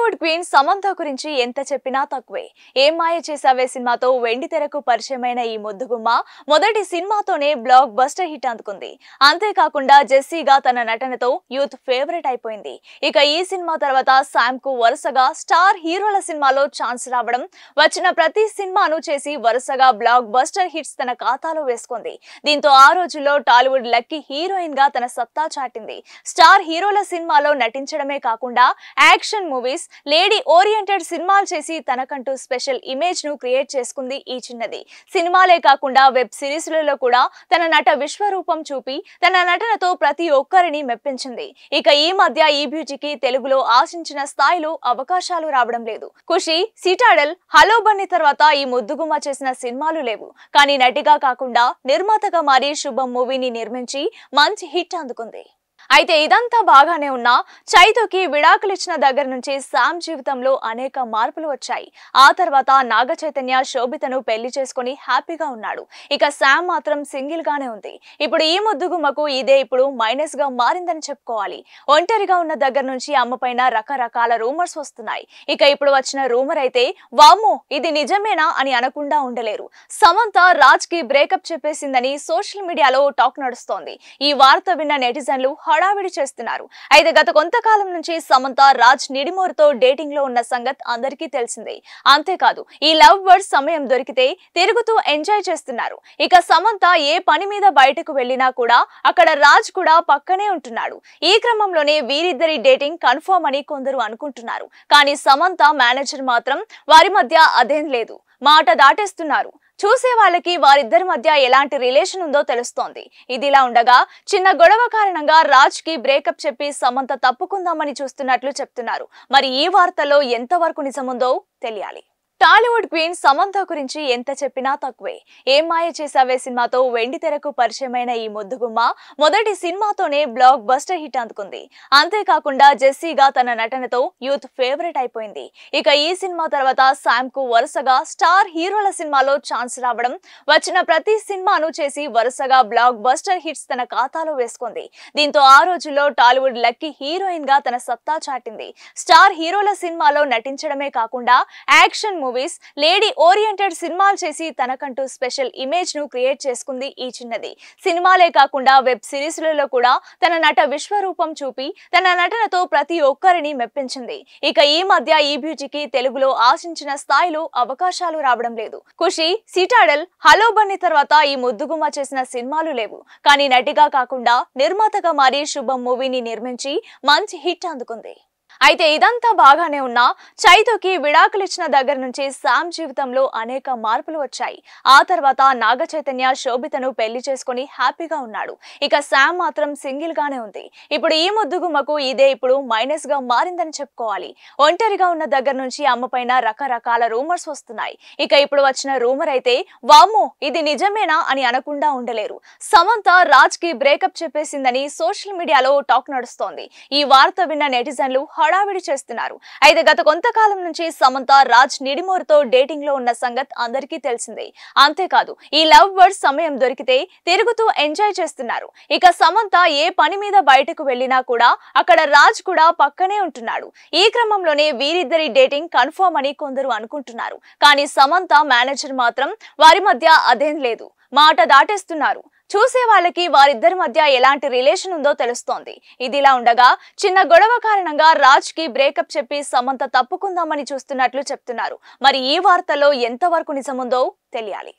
Tollywood queen Samantha గురించి ఎంత చెప్పినా తక్కువే. ఏం మాయ చేసావే సినిమాతో వెండి తెరకు పరిచయమైన ఈ ముద్దుగుమ్మ మొదటి సినిమాతోనే బ్లాక్ బస్టర్ హిట్ అందుకుంది. అంతేకాకుండా జెస్సీగా తన నటనతో యూత్ ఫేవరెట్ అయిపోయింది. ఇక ఈ సినిమా తర్వాత శామ్ కు వరుసగా స్టార్ హీరోల సినిమాలో ఛాన్స్ రావడం, వచ్చిన ప్రతి సినిమాను చేసి వరుసగా బ్లాక్ బస్టర్ హిట్స్ తన ఖాతాలో వేసుకుంది. దీంతో ఆ రోజుల్లో టాలీవుడ్ లక్కీ హీరోయిన్ గా తన సత్తా చాటింది. స్టార్ హీరోల సినిమాలో నటించడమే కాకుండా యాక్షన్ మూవీస్, లేడీ ఓరియంటెడ్ సినిమాలు చేసి తనకంటూ స్పెషల్ ఇమేజ్ ను క్రియేట్ చేసుకుంది ఈ చిన్నది. సినిమాలే కాకుండా వెబ్ సిరీస్లలో కూడా తన నట విశ్వరూపం చూపి తన నటనతో ప్రతి ఒక్కరిని మెప్పించింది. ఇక ఈ మధ్య ఈ బ్యూటీకి తెలుగులో ఆశించిన స్థాయిలో అవకాశాలు రావడం లేదు. ఖుషి, సిటాడెల్, హలో బన్నీ తర్వాత ఈ ముద్దుగుమ్మ చేసిన సినిమాలు లేవు. కానీ నటిగా కాకుండా నిర్మాతగా మారి శుభం మూవీని నిర్మించి మంచి హిట్ అందుకుంది. అయితే ఇదంతా బాగానే ఉన్నా చైతూకి విడాకులిచ్చిన దగ్గర నుంచి శామ్ జీవితంలో అనేక మార్పులు వచ్చాయి. ఆ తర్వాత నాగ చైతన్య శోభితను పెళ్లి చేసుకుని హ్యాపీగా ఉన్నాడు. ఇక శామ్ మాత్రం సింగిల్ గానే ఉంది. ఇప్పుడు ఈ ముద్దుగుమ్మకు ఇదే ఇప్పుడు మైనస్ గా మారిందని చెప్పుకోవాలి. ఒంటరిగా ఉన్న దగ్గర నుంచి అమ్మ పైన రకరకాల రూమర్స్ వస్తున్నాయి. ఇక ఇప్పుడు వచ్చిన రూమర్ అయితే వామ్మో ఇది నిజమేనా అని అనకుండా ఉండలేరు. సమంత రాజ్ కి బ్రేకప్ చెప్పేసిందని సోషల్ మీడియాలో టాక్ నడుస్తోంది. ఈ వార్త విన్న నెటిజన్లు హడావిడి చేస్తున్నారు. అయితే గత కొంతకాలం నుంచి సమంత రాజ్ నిడిమోరుతో డేటింగ్ లో ఉన్న సంగతి అందరికీ తెలిసిందే. అంతేకాదు ఈ లవ్ బర్డ్స్ సమయం దొరికితే తిరుగుతూ ఎంజాయ్ చేస్తున్నారు. ఇక సమంత ఏ పని మీద బయటకు వెళ్ళినా కూడా అక్కడ రాజ్ కూడా పక్కనే ఉంటున్నాడు. ఈ క్రమంలోనే వీరిద్దరి డేటింగ్ కన్ఫర్మ్ అని కొందరు అనుకుంటున్నారు. కానీ సమంత మేనేజర్ మాత్రం వారి మధ్య అదేం లేదు, మాట దాటేస్తున్నారు. చూసే వాళ్ళకి వారిద్దరి మధ్య ఎలాంటి రిలేషన్ ఉందో తెలుస్తోంది. ఇదిలా ఉండగా చిన్న గొడవ కారణంగా రాజ్ కి బ్రేకప్ చెప్పి సమంత తప్పుకుందామని చూస్తున్నట్లు చెప్తున్నారు. మరి ఈ వార్తలో ఎంతవరకు నిజముందో తెలియాలి. టాలీవుడ్ క్వీన్ సమంత గురించి ఎంత చెప్పినా తక్కువే. ఏం మాయ చేసావే సినిమాతో వెండి తెరకు పరిచయమైన ఈ ముద్దుగుమ్మ మొదటి సినిమాతోనే బ్లాక్ బస్టర్ హిట్ అందుకుంది. అంతేకాకుండా జెస్సీగా తన నటనతో యూత్ ఫేవరెట్ అయిపోయింది. ఇక ఈ సినిమా తర్వాత శామ్ కు వరుసగా స్టార్ హీరోల సినిమాలో ఛాన్స్ రావడం, వచ్చిన ప్రతి సినిమాను చేసి వరుసగా బ్లాక్ బస్టర్ హిట్స్ తన ఖాతాలో వేసుకుంది. దీంతో ఆ రోజుల్లో టాలీవుడ్ లక్కీ హీరోయిన్ గా తన సత్తా చాటింది. స్టార్ హీరోల సినిమాలో నటించడమే కాకుండా యాక్షన్ మూవీస్, లేడీ ఓరియంటెడ్ సినిమాలు చేసి తనకంటూ స్పెషల్ ఇమేజ్ ను క్రియేట్ చేసుకుంది ఈ చిన్నది. సినిమాలే కాకుండా వెబ్ సిరీస్లలో కూడా తన నట విశ్వరూపం చూపి తన నటనతో ప్రతి ఒక్కరిని మెప్పించింది. ఇక ఈ మధ్య ఈ బ్యూటీకి తెలుగులో ఆశించిన స్థాయిలో అవకాశాలు రావడం లేదు. ఖుషి, సిటాడెల్, హలో బన్నీ తర్వాత ఈ ముద్దుగుమ్మ చేసిన సినిమాలు లేవు. కానీ నటిగా కాకుండా నిర్మాతగా మారి శుభం మూవీని నిర్మించి మంచి హిట్ అందుకుంది. అయితే ఇదంతా బాగానే ఉన్నా చైతూకి విడాకులిచ్చిన దగ్గర నుంచి శామ్ జీవితంలో అనేక మార్పులు వచ్చాయి. ఆ తర్వాత నాగ చైతన్య శోభితను పెళ్లి చేసుకుని హ్యాపీగా ఉన్నాడు. ఇక శామ్ మాత్రం సింగిల్ గానే ఉంది. ఇప్పుడు ఈ ముద్దుగుమ్మకు ఇదే ఇప్పుడు మైనస్ గా మారిందని చెప్పుకోవాలి. ఒంటరిగా ఉన్న దగ్గర నుంచి అమ్మ పైన రకరకాల రూమర్స్ వస్తున్నాయి. ఇక ఇప్పుడు వచ్చిన రూమర్ అయితే వామ్మో ఇది నిజమేనా అని అనకుండా ఉండలేరు. సమంత రాజ్ కి బ్రేకప్ చెప్పేసిందని సోషల్ మీడియాలో టాక్ నడుస్తోంది. ఈ వార్త విన్న నెటిజన్లు హడావిడి చేస్తున్నారు. అయితే గత కొంతకాలం నుంచి సమంత రాజ్ నిడిమోరుతో డేటింగ్ లో ఉన్న సంగతి అందరికీ తెలిసిందే. అంతేకాదు ఈ లవ్ బర్డ్స్ సమయం దొరికితే తిరుగుతూ ఎంజాయ్ చేస్తున్నారు. ఇక సమంత ఏ పని మీద బయటకు వెళ్ళినా కూడా అక్కడ రాజ్ కూడా పక్కనే ఉంటున్నాడు. ఈ క్రమంలోనే వీరిద్దరి డేటింగ్ కన్ఫర్మ్ అని కొందరు అనుకుంటున్నారు. కానీ సమంత మేనేజర్ మాత్రం వారి మధ్య అదేం లేదు, మాట దాటేస్తున్నారు. చూసే వాళ్ళకి వారిద్దరి మధ్య ఎలాంటి రిలేషన్ ఉందో తెలుస్తోంది. ఇదిలా ఉండగా చిన్న గొడవ కారణంగా రాజ్ కి బ్రేకప్ చెప్పి సమంత తప్పుకుందామని చూస్తున్నట్లు చెప్తున్నారు. మరి ఈ వార్తలో ఎంతవరకు నిజముందో తెలియాలి.